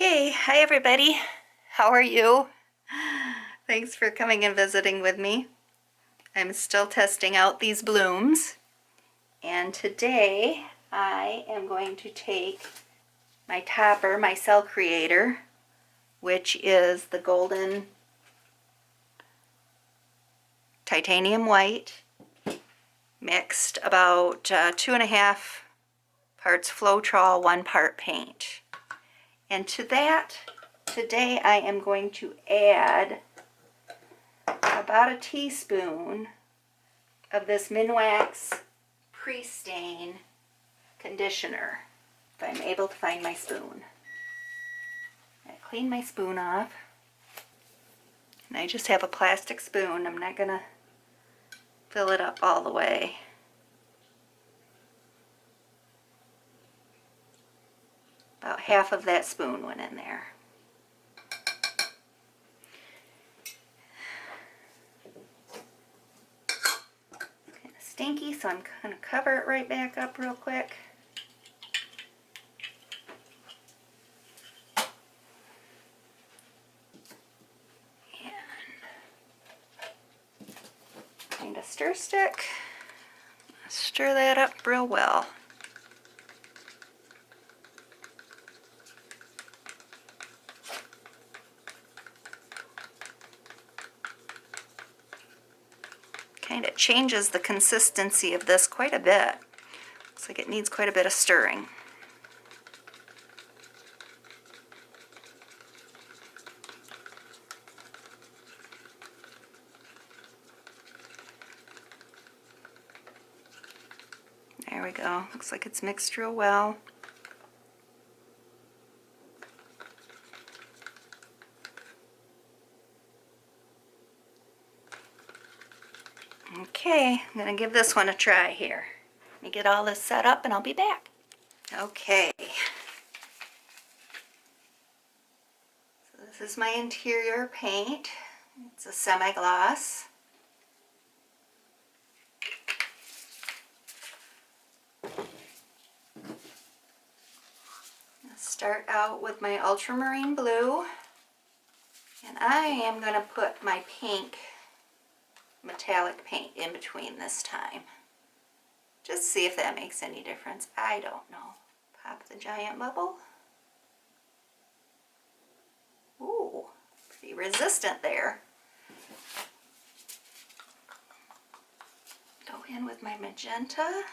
Okay, hi everybody. How are you? Thanks for coming and visiting with me. I'm still testing out these blooms, and today I am going to take my topper, my cell creator, which is the golden titanium white, mixed about 2.5 parts Floetrol, 1 part paint. And to that, today I am going to add about a teaspoon of this Minwax pre-stain conditioner, if I'm able to find my spoon. I clean my spoon off, and I just have a plastic spoon. I'm not gonna fill it up all the way. About half of that spoon went in there. Kind of stinky, so I'm gonna cover it right back up real quick. And a stir stick. Stir that up real well. Kind of changes the consistency of this quite a bit. Looks like it needs quite a bit of stirring. There we go. Looks like it's mixed real well. Okay, I'm going to give this one a try here. Let me get all this set up and I'll be back. Okay. So this is my interior paint. It's a semi-gloss. Start out with my ultramarine blue, and I am going to put my pink metallic paint in between this time. Just see if that makes any difference. I don't know. Pop the giant bubble. Ooh, pretty resistant there. Go in with my magenta,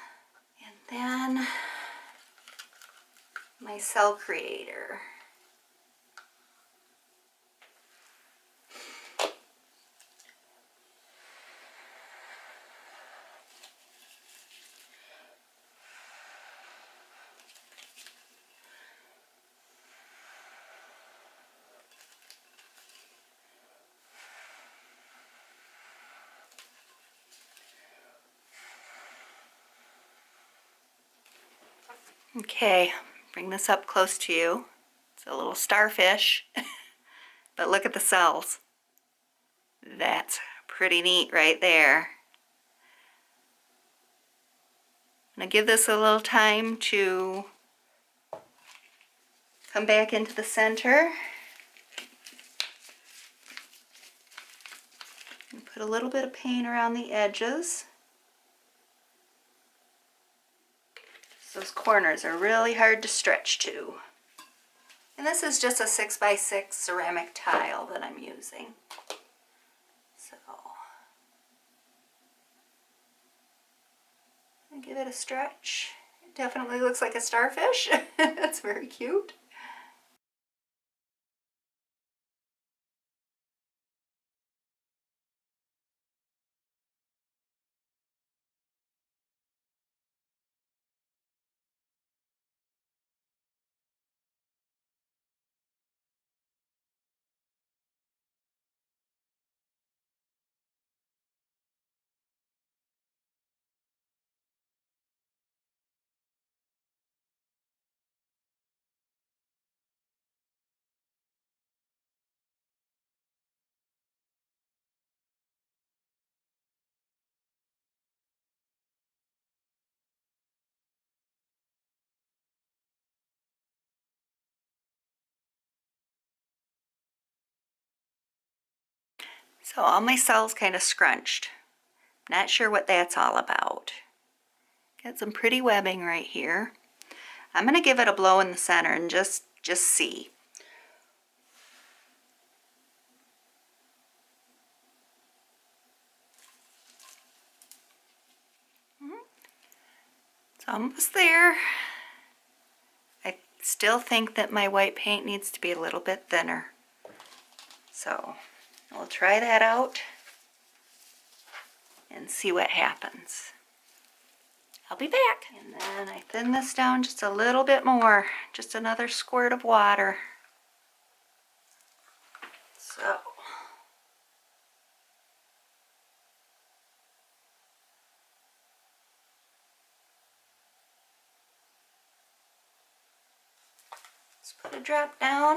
and then my cell creator. Okay, bring this up close to you. It's a little starfish, but look at the cells. That's pretty neat right there. I'm going to give this a little time to come back into the center. And put a little bit of paint around the edges. Those corners are really hard to stretch to. And this is just a 6x6 ceramic tile that I'm using. So, I'll give it a stretch. It definitely looks like a starfish. That's very cute. So all my cells kind of scrunched. Not sure what that's all about. Got some pretty webbing right here. I'm going to give it a blow in the center and just see. It's almost there. I still think that my white paint needs to be a little bit thinner. So we'll try that out and see what happens. I'll be back. And then I thin this down just a little bit more, just another squirt of water. So let's put a drop down.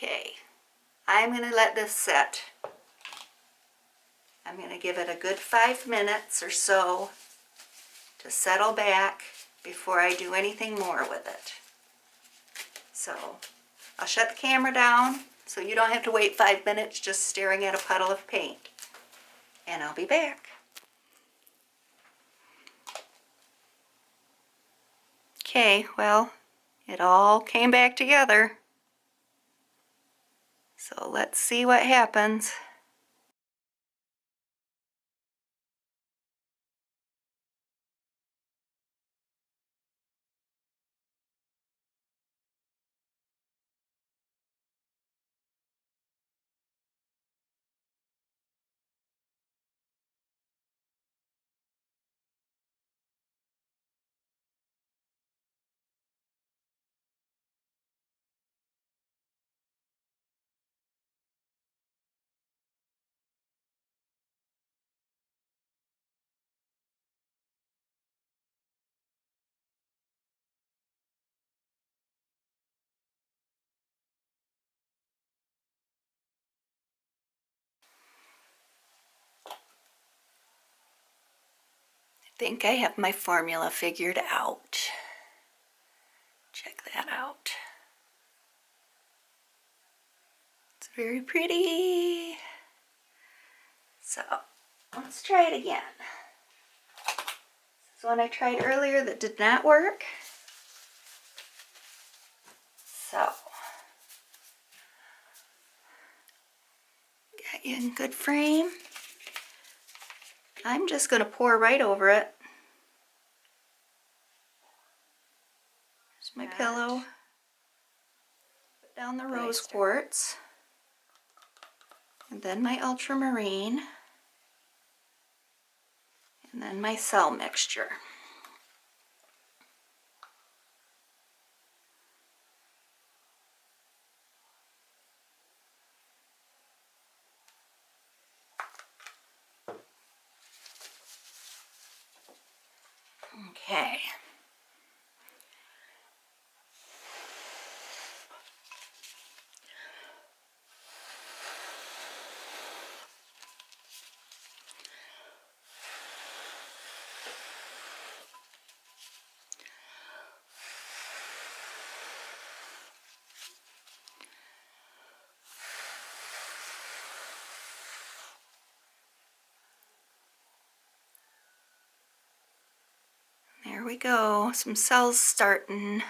Okay, I'm going to let this set. I'm going to give it a good 5 minutes or so to settle back before I do anything more with it. So I'll shut the camera down so you don't have to wait 5 minutes just staring at a puddle of paint. And I'll be back. Okay, well, it all came back together. So let's see what happens. I think I have my formula figured out. Check that out. It's very pretty. So let's try it again. This is one I tried earlier that did not work. So got you in good frame. I'm just going to pour right over it. Here's my pillow. Put down the rose quartz. And then my ultramarine. And then my cell mixture. Okay. There we go, some cells starting.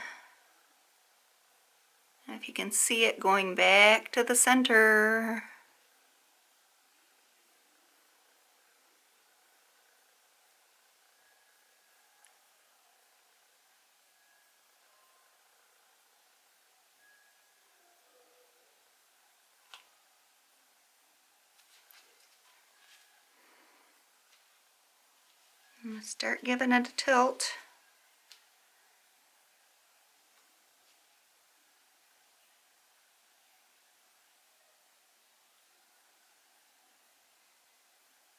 If you can see it going back to the center. I'm going to start giving it a tilt.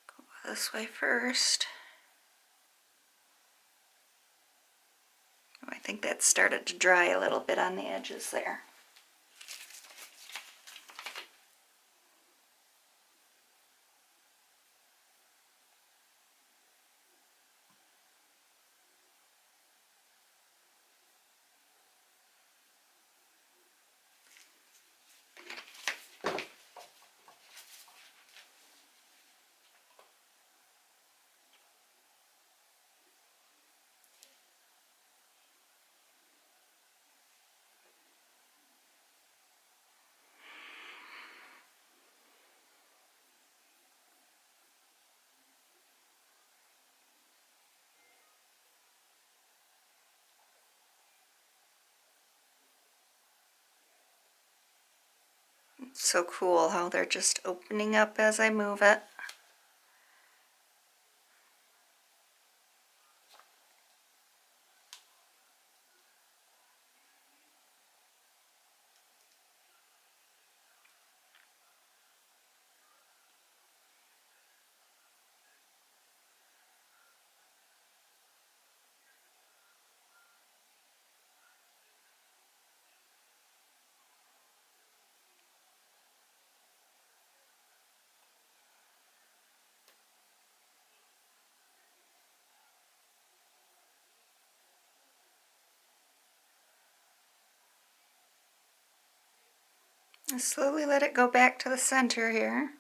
Go this way first. I think that started to dry a little bit on the edges there. It's so cool how they're just opening up as I move it. And slowly let it go back to the center here.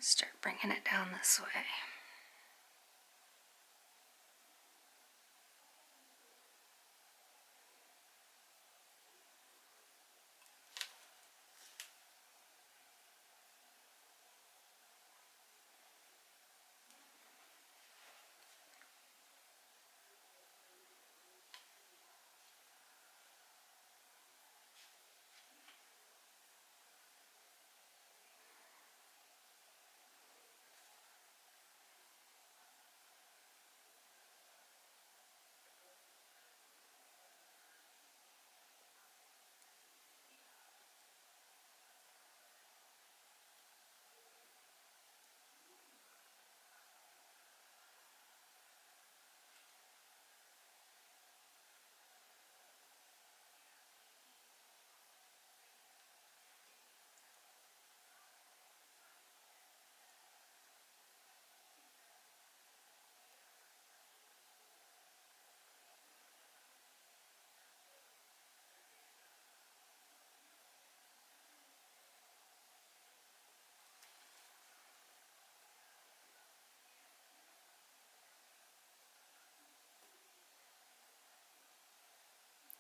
Start bringing it down this way.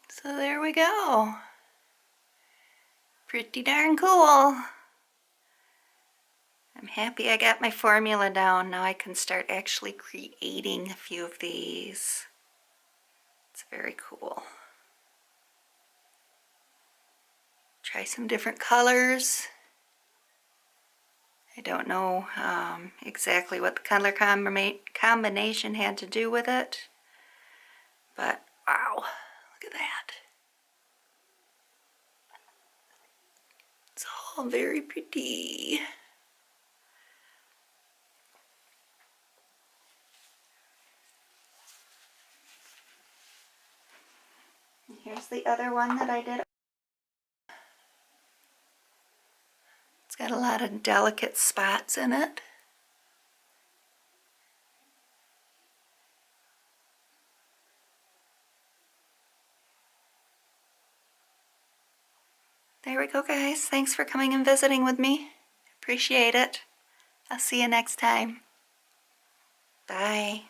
So there we go. Pretty darn cool. I'm happy I got my formula down. Now I can start actually creating a few of these. It's very cool. Try some different colors. I don't know exactly what the color combination had to do with it, but wow, look at that. It's all very pretty. And here's the other one that I did. It's got a lot of delicate spots in it. There we go, guys. Thanks for coming and visiting with me. Appreciate it. I'll see you next time. Bye.